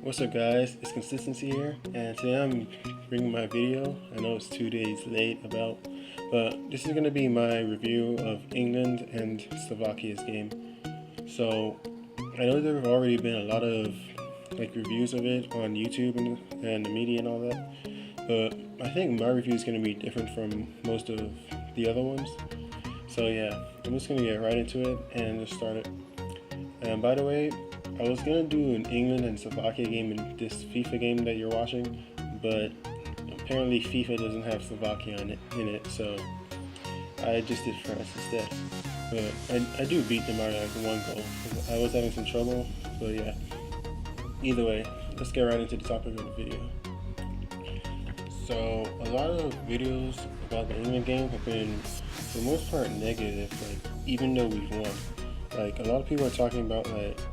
What's up guys, it's Consistency here, and today I'm bringing my video. I know it's 2 days late but this is going to be my review of England and Slovakia's game. So I know there have already been a lot of reviews of it on YouTube and the media and all that, but I think my review is going to be different from most of the other ones. So yeah, I'm just going to get right into it and just start it. And by the way, I was gonna do an England and Slovakia game in this FIFA game that you're watching, but apparently FIFA doesn't have Slovakia in it, so I just did France instead. But I do beat them by like 1 goal. I was having some trouble, but yeah. Either way, let's get right into the topic of the video. So a lot of videos about the England game have been, for the most part, negative. Even though we've won. A lot of people are talking about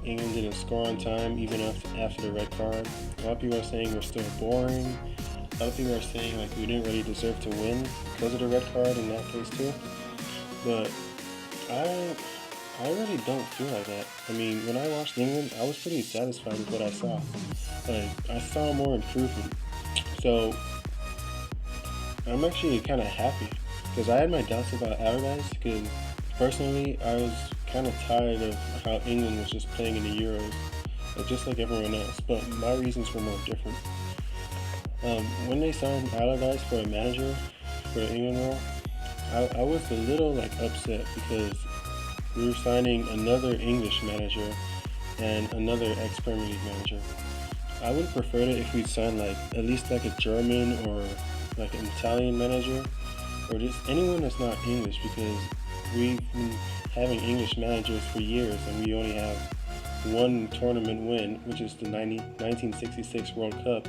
England didn't score on time even after the red card. A lot of people are saying we're still boring. A lot of people are saying we didn't really deserve to win because of the red card in that case too. But I really don't feel like that. I mean, when I watched England, I was pretty satisfied with what I saw. I saw more improvement. So I'm actually kind of happy because I had my doubts about Allardyce because personally I was kind of tired of how England was just playing in the Euros, just like everyone else, but my reasons were more different. When they signed Allardyce for a manager for the England role, I was a little upset because we were signing another English manager and another ex-Premier League manager. I would have preferred it if we'd signed at least a German or an Italian manager, or just anyone that's not English, because we've been having English managers for years and we only have one tournament win, which is the 1966 World Cup,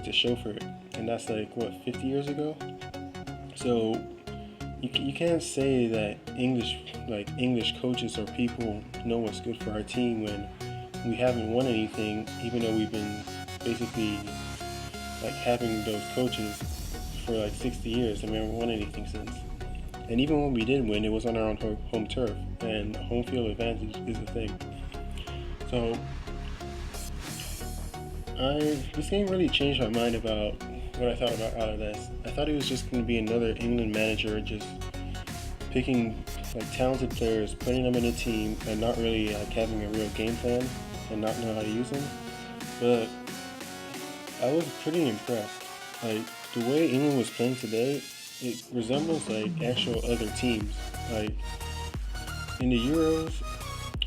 to show for it. And that's 50 years ago? So you can't say that English coaches or people know what's good for our team when we haven't won anything, even though we've been basically having those coaches for 60 years and we haven't won anything since. And even when we did win, it was on our own home turf, and home field advantage is a thing. So, this game really changed my mind about what I thought about Allardyce. I thought he was just going to be another England manager, just picking talented players, putting them in a team, and not really having a real game plan and not know how to use them. But I was pretty impressed. The way England was playing today, it resembles actual other teams. In the Euros,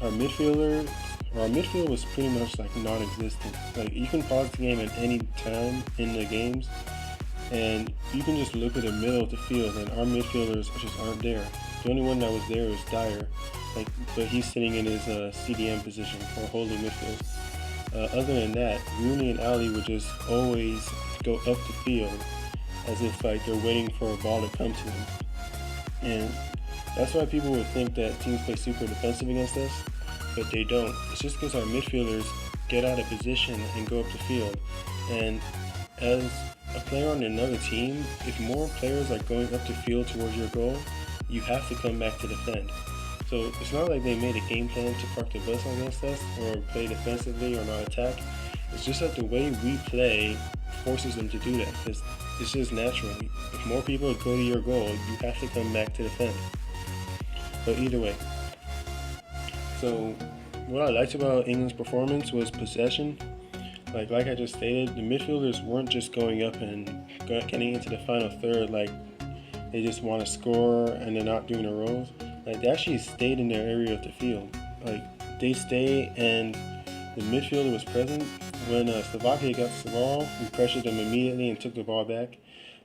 our midfield was pretty much non-existent. You can pause the game at any time in the games, and you can just look at the middle of the field, and our midfielders just aren't there. The only one that was there was Dyer, but he's sitting in his CDM position or holding midfield. Other than that, Rooney and Ali would just always go up the field, as if they're waiting for a ball to come to them. And that's why people would think that teams play super defensive against us, but they don't. It's just because our midfielders get out of position and go up the field. And as a player on another team, if more players are going up the field towards your goal, you have to come back to defend. So it's not like they made a game plan to park the bus against us or play defensively or not attack. It's just that the way we play forces them to do that, because it's just natural. If more people go to your goal, you have to come back to defend. But either way. So what I liked about England's performance was possession. Like I just stated, the midfielders weren't just going up and getting into the final third they just want to score and they're not doing their roles. They actually stayed in their area of the field. They stay, and the midfielder was present. When Slovakia got the ball, we pressured them immediately and took the ball back.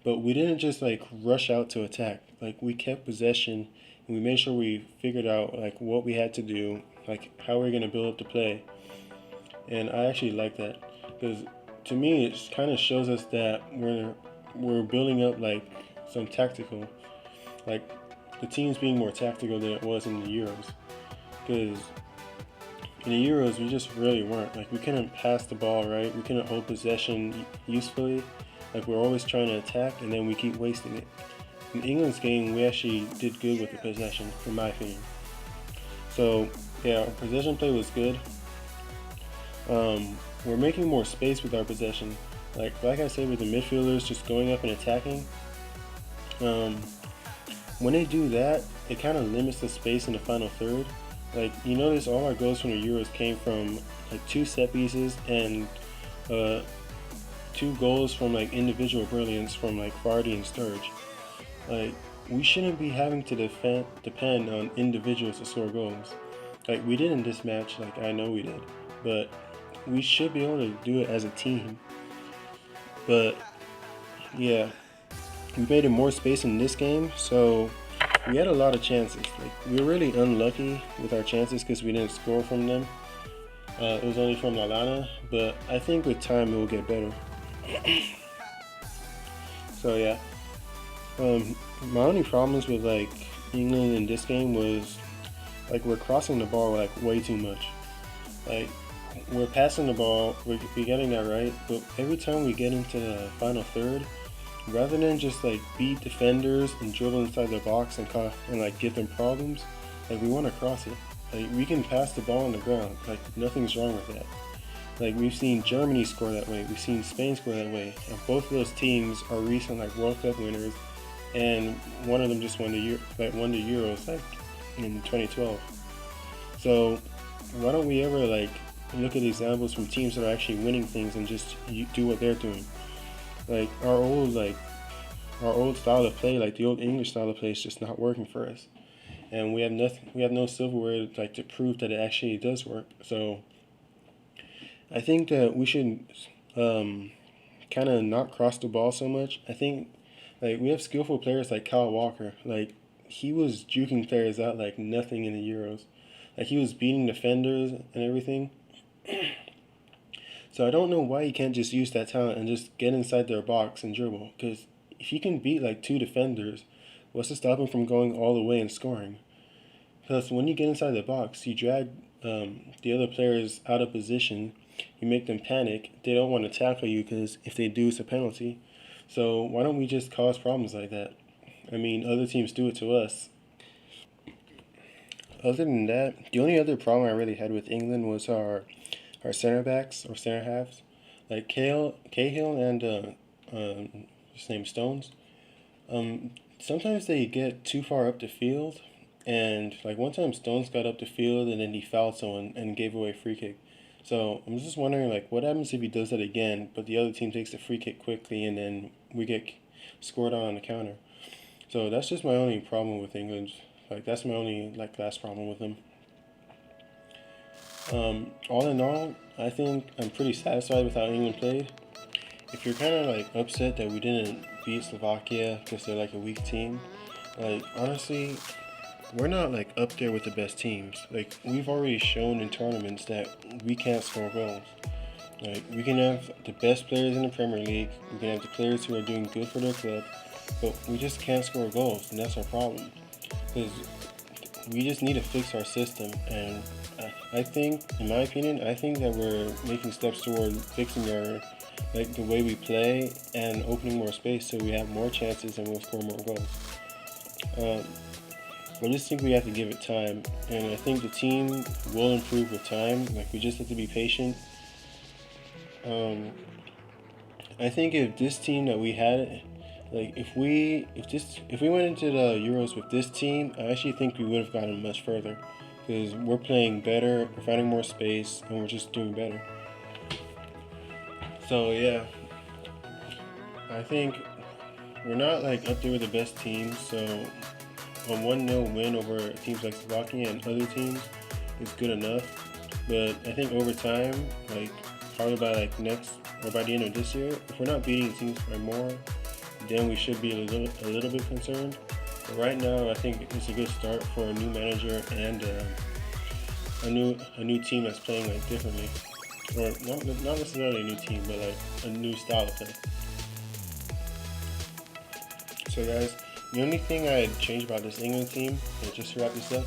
But we didn't just rush out to attack. We kept possession, and we made sure we figured out what we had to do, how we are going to build up the play. And I actually like that, because to me it kind of shows us that we're building up some tactical, the team's being more tactical than it was in the Euros. Because in the Euros, we just really weren't. We couldn't pass the ball right. We couldn't hold possession usefully. We're always trying to attack, and then we keep wasting it. In England's game, we actually did good with the possession, in my opinion. So, yeah, our possession play was good. we're making more space with our possession. Like I said, with the midfielders just going up and attacking. Um, when they do that, it kind of limits the space in the final third. Like you notice, all our goals from the Euros came from like two set pieces and uh, two goals from like individual brilliance from like Vardy and Sturridge. Like we shouldn't be having to depend on individuals to score goals. Like we did in this match. Like I know we did, but we should be able to do it as a team. But yeah, we made it more space in this game, so we had a lot of chances. Like we were really unlucky with our chances because we didn't score from them. It was only from Lalana, but I think with time it will get better. So yeah, my only problems with like England in this game was like we're crossing the ball like way too much. Like we're passing the ball, we're getting that right, but every time we get into the final third, rather than just like beat defenders and dribble inside their box and like give them problems, like we want to cross it. Like we can pass the ball on the ground. Like nothing's wrong with that. Like we've seen Germany score that way, we've seen Spain score that way, and both of those teams are recent like World Cup winners, and one of them just won the Euros like in 2012. So why don't we ever like look at examples from teams that are actually winning things and just do what they're doing? Like our old style of play, like the old English style of play, is just not working for us, and we have nothing. We have no silverware like to prove that it actually does work. So I think that we should kind of not cross the ball so much. I think like we have skillful players like Kyle Walker. Like he was juking players out like nothing in the Euros. Like he was beating defenders and everything. So I don't know why he can't just use that talent and just get inside their box and dribble. Because if he can beat like two defenders, what's to stop him from going all the way and scoring? Plus, when you get inside the box, you drag the other players out of position. You make them panic. They don't want to tackle you because if they do, it's a penalty. So why don't we just cause problems like that? I mean, other teams do it to us. Other than that, the only other problem I really had with England was our center backs or center halves, like Cahill and his name Stones. Sometimes they get too far up the field, and like one time Stones got up the field and then he fouled someone and gave away a free kick. So I'm just wondering like what happens if he does that again, but the other team takes the free kick quickly and then we get scored on the counter. So that's just my only problem with England. Like that's my only like last problem with them. All in all, I think I'm pretty satisfied with how England played. If you're kind of like upset that we didn't beat Slovakia because they're like a weak team, like honestly, we're not like up there with the best teams. Like we've already shown in tournaments that we can't score goals. Like we can have the best players in the Premier League, we can have the players who are doing good for their club, but we just can't score goals, and that's our problem. Because we just need to fix our system, and I think, in my opinion, I think that we're making steps toward fixing our like the way we play and opening more space so we have more chances and we'll score more goals. Um, I just think we have to give it time, and I think the team will improve with time. Like we just have to be patient. Um, I think if this team that we had, like if we went into the Euros with this team, I actually think we would have gotten much further because we're playing better, we're finding more space, and we're just doing better. So yeah, I think we're not like up there with the best teams. So a 1-0 win over teams like Slovakia and other teams is good enough. But I think over time, like probably by like next or by the end of this year, if we're not beating teams by more, then we should be a little bit concerned. But right now, I think it's a good start for a new manager and a new team that's playing like differently, or not necessarily a new team, but like a new style of play. So guys, the only thing I'd change about this England team, just to wrap this up,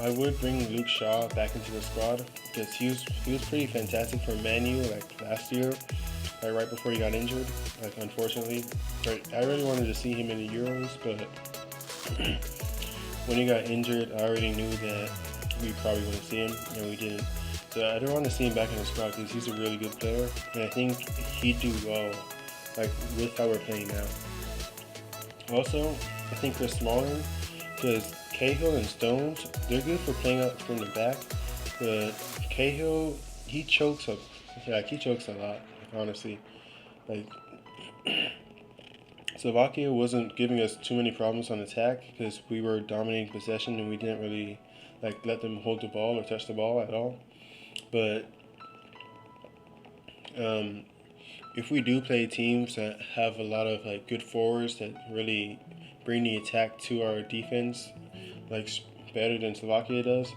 I would bring Luke Shaw back into the squad because he was pretty fantastic for Man U like last year, like right before he got injured. Like unfortunately, like, I really wanted to see him in the Euros, but when he got injured, I already knew that we probably wouldn't see him, and we didn't. So I don't want to see him back in the squad because he's a really good player, and I think he'd do well, like with how we're playing now. Also, I think Chris Smalling, because Cahill and Stones, they're good for playing out from the back, but Cahill, he chokes up, like he chokes a lot, honestly. Like Slovakia wasn't giving us too many problems on attack because we were dominating possession and we didn't really like let them hold the ball or touch the ball at all. But um, if we do play teams that have a lot of like good forwards that really bring the attack to our defense, like better than Slovakia does,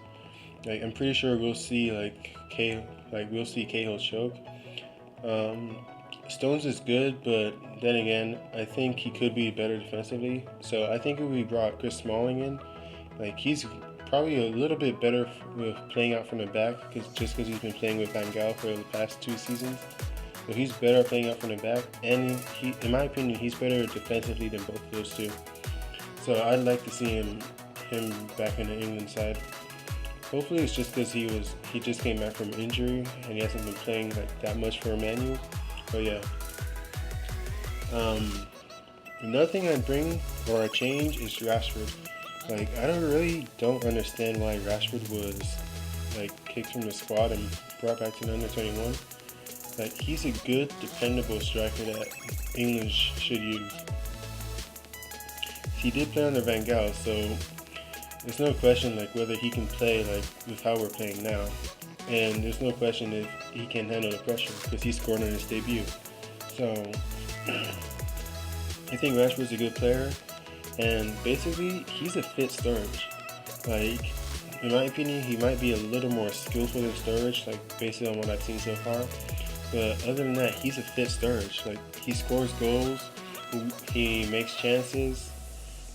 like I'm pretty sure we'll see we'll see Cahill choke. Um, Stones is good, but then again, I think he could be better defensively. So I think if we brought Chris Smalling in, like he's probably a little bit better with playing out from the back, just because he's been playing with Van Gaal for the past 2 seasons. So he's better at playing out from the back, and he, in my opinion, he's better defensively than both of those two. So I'd like to see him back in the England side. Hopefully it's just because he just came back from injury and he hasn't been playing like that much for Manu. But yeah. Another thing I'd bring or I change is Rashford. Like I don't understand why Rashford was like kicked from the squad and brought back to the under 21. Like he's a good, dependable striker that England should use. He did play under Van Gaal, so there's no question like whether he can play like with how we're playing now, and there's no question if he can handle the pressure because he scored on his debut. So I think Rashford's a good player, and basically he's a fit Sturridge. Like in my opinion, he might be a little more skillful than Sturridge, like based on what I've seen so far. But other than that, he's a fit Sturridge. Like he scores goals, he makes chances,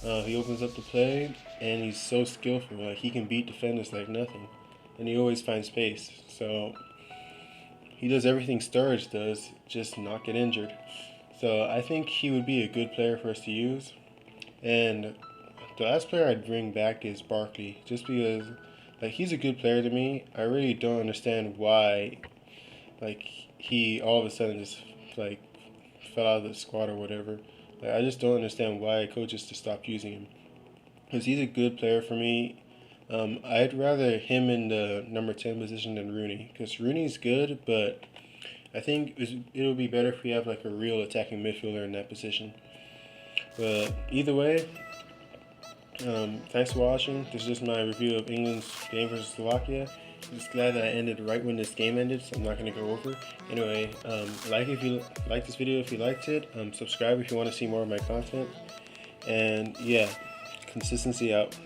he opens up the play, and he's so skillful. Like he can beat defenders like nothing, and he always finds space. So he does everything Sturridge does, just not get injured. So I think he would be a good player for us to use. And the last player I'd bring back is Barkley, just because like he's a good player to me. I really don't understand why like he all of a sudden just like fell out of the squad or whatever. Like I just don't understand why coaches just stopped using him. Because he's a good player for me. I'd rather him in the number 10 position than Rooney. Because Rooney's good, but I think it'll be better if we have like a real attacking midfielder in that position. But either way, thanks for watching. This is just my review of England's game versus Slovakia. I'm just glad that I ended right when this game ended, so I'm not going to go over. Anyway, like if you like this video if you liked it. Subscribe if you want to see more of my content. And yeah, consistency out.